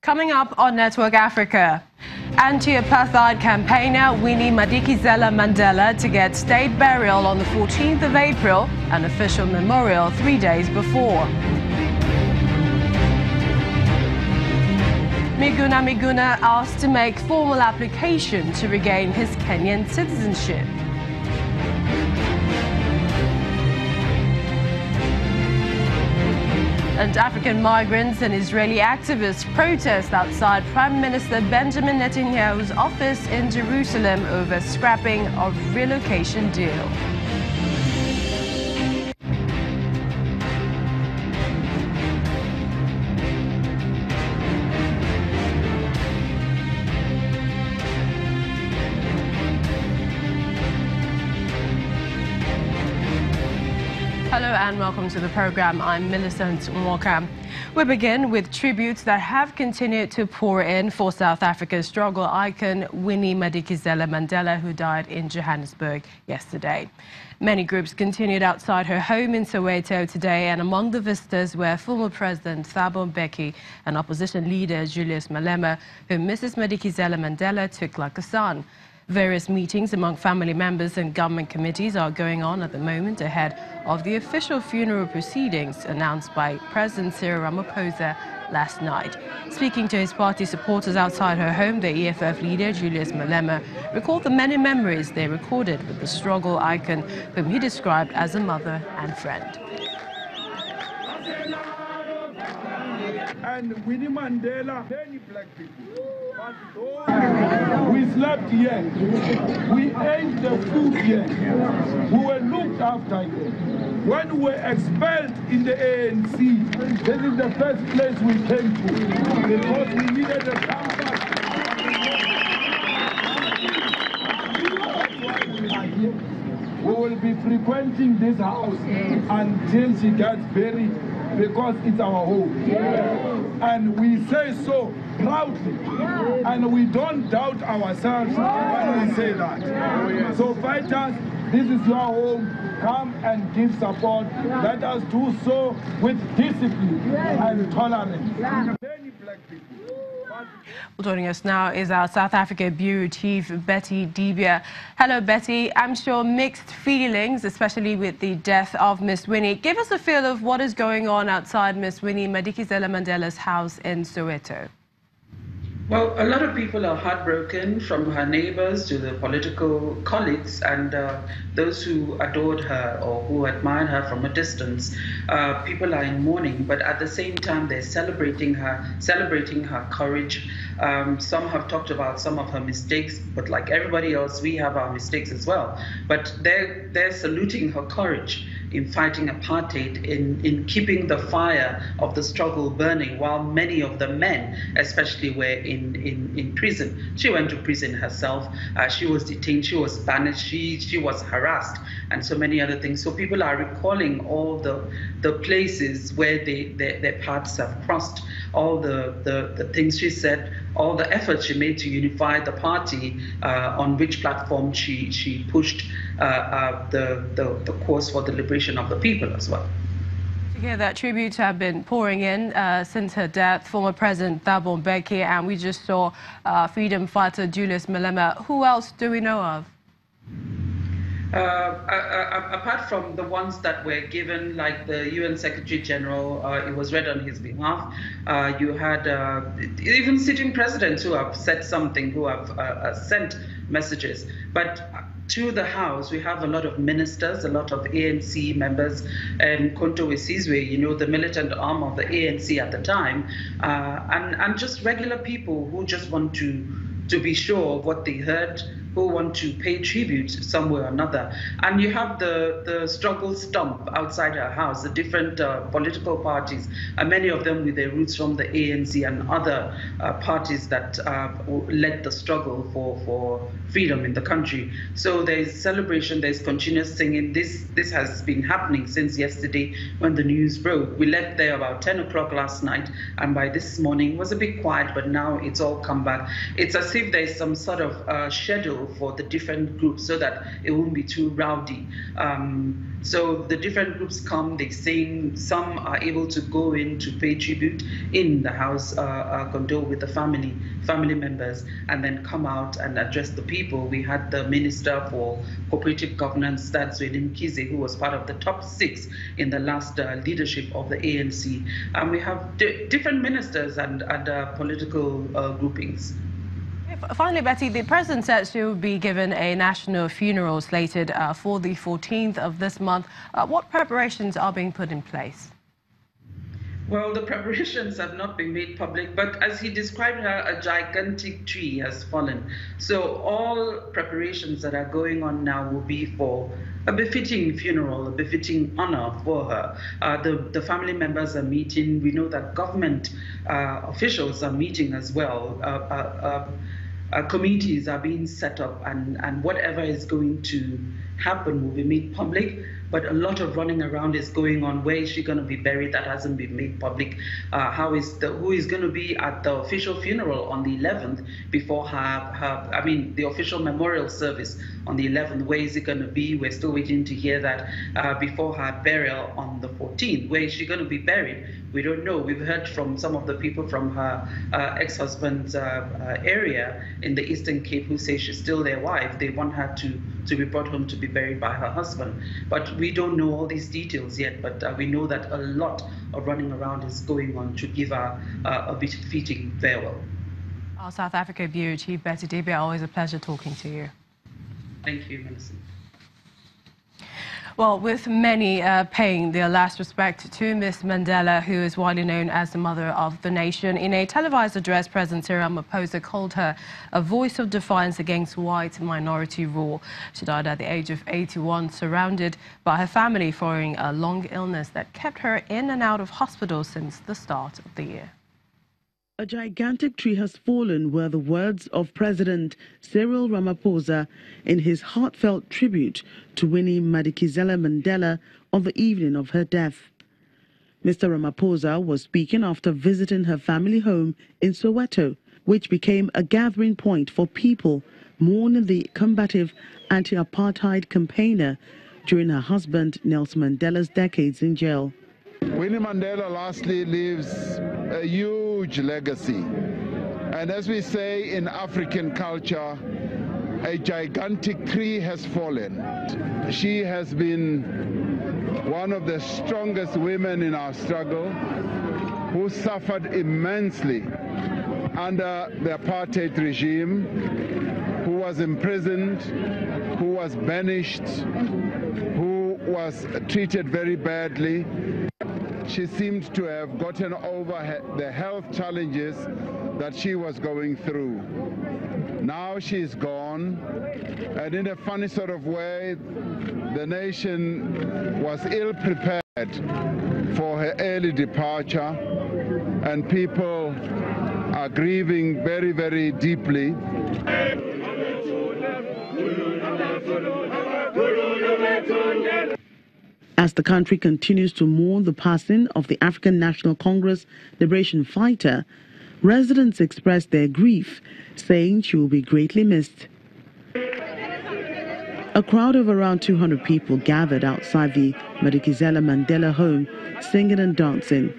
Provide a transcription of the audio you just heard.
Coming up on Network Africa, anti-apartheid campaigner Winnie Mandela to get state burial on the 14th of April, an official memorial 3 days before. Miguna asked to make formal application to regain his Kenyan citizenship. And African migrants and Israeli activists protest outside Prime Minister Benjamin Netanyahu's office in Jerusalem over scrapping of relocation deal. Hello and welcome to the program. I'm Millicent Nwaka. We begin with tributes that have continued to pour in for South Africa's struggle icon Winnie Mandela, who died in Johannesburg yesterday. Many groups continued outside her home in Soweto today, and among the visitors were former President Thabo Mbeki and opposition leader Julius Malema, whom Mrs. Mandela took like a son. Various meetings among family members and government committees are going on at the moment ahead of the official funeral proceedings announced by President Cyril Ramaphosa last night. Speaking to his party supporters outside her home, the EFF leader Julius Malema recalled the many memories they recorded with the struggle icon, whom he described as a mother and friend. And Winnie Mandela, many black people. We slept here. We ate the food here. We were looked after here. When we were expelled in the ANC, this is the first place we came to because we needed a campus. We will be frequenting this house until she gets buried because it's our home. And we say so proudly. And we don't doubt ourselves when we say that. So fighters, this is your home. Come and give support. Let us do so with discipline and tolerance. Many black people. Well, joining us now is our South Africa Bureau Chief, Betty Dibia. Hello, Betty. I'm sure mixed feelings, especially with the death of Miss Winnie. Give us a feel of what is going on outside Miss Winnie Mandela's house in Soweto. Well, a lot of people are heartbroken, from her neighbors to the political colleagues and those who adored her or who admired her from a distance. People are in mourning, but at the same time, they're celebrating her courage. Some have talked about some of her mistakes, but like everybody else, we have our mistakes as well. But they're saluting her courage in fighting apartheid, in keeping the fire of the struggle burning, while many of the men especially were in prison. She went to prison herself. She was detained, she was banished, she was harassed, and so many other things. So people are recalling all the places where their paths have crossed, all the things she said, all the efforts she made to unify the party, on which platform she pushed the course for the liberation of the people as well. Yeah, that tributes have been pouring in since her death. Former President Thabo Mbeki, and we just saw freedom fighter Julius Malema. Who else do we know of? Apart from the ones that were given, like the UN Secretary General, it was read on his behalf. You had even sitting presidents who have said something, who have sent messages. But to the House, we have a lot of ministers, a lot of ANC members, and Konto Wesizwe, the militant arm of the ANC at the time, and just regular people who just want to be sure of what they heard, who want to pay tribute some way or another. And you have the struggle stump outside her house, the different political parties, and many of them with their roots from the ANC and other parties that led the struggle for freedom in the country. So there's celebration, there's continuous singing. This has been happening since yesterday when the news broke. We left there about 10 o'clock last night, and by this morning it was a bit quiet, but now it's all come back. It's as if there's some sort of schedule for the different groups so that it won't be too rowdy. So the different groups come, they sing, some are able to go in to pay tribute in the house, condole with the family members, and then come out and address the people. We had the Minister for Cooperative Governance, that's Winnie, who was part of the top 6 in the last leadership of the ANC. And we have different ministers and political groupings. Finally, Betty, the president said she will be given a national funeral slated for the 14th of this month. What preparations are being put in place? Well, the preparations have not been made public, but as he described her, a gigantic tree has fallen. So all preparations that are going on now will be for a befitting funeral, a befitting honor for her. The family members are meeting. We know that government officials are meeting as well. Committees are being set up, and whatever is going to happen will be made public. But a lot of running around is going on. Where is she going to be buried? That hasn't been made public. Who is going to be at the official funeral on the 11th before the official memorial service on the 11th? Where is it going to be? We're still waiting to hear that before her burial on the 14th. Where is she going to be buried? We don't know. We've heard from some of the people from her ex-husband's area in the Eastern Cape who say she's still their wife. They want her to be brought home to be buried by her husband. But we don't know all these details yet, but we know that a lot of running around is going on to give her a befitting farewell. Our South Africa Bureau Chief, Betty Dibia, always a pleasure talking to you. Thank you, Millicent. Well, with many paying their last respect to Miss Mandela, who is widely known as the mother of the nation, in a televised address, President Cyril Ramaphosa called her a voice of defiance against white minority rule. She died at the age of 81, surrounded by her family following a long illness that kept her in and out of hospital since the start of the year. A gigantic tree has fallen were the words of President Cyril Ramaphosa in his heartfelt tribute to Winnie Madikizela Mandela on the evening of her death. Mr. Ramaphosa was speaking after visiting her family home in Soweto, which became a gathering point for people mourning the combative anti-apartheid campaigner during her husband Nelson Mandela's decades in jail. Winnie Mandela lastly leaves a huge legacy. And as we say in African culture, a gigantic tree has fallen. She has been one of the strongest women in our struggle, who suffered immensely under the apartheid regime, who was imprisoned, who was banished, who was treated very badly. She seemed to have gotten over the health challenges that she was going through. Now she's gone, and in a funny sort of way, the nation was ill-prepared for her early departure, and people are grieving very, very deeply. As the country continues to mourn the passing of the African National Congress liberation fighter, residents expressed their grief, saying she will be greatly missed. A crowd of around 200 people gathered outside the Madikizela Mandela home, singing and dancing.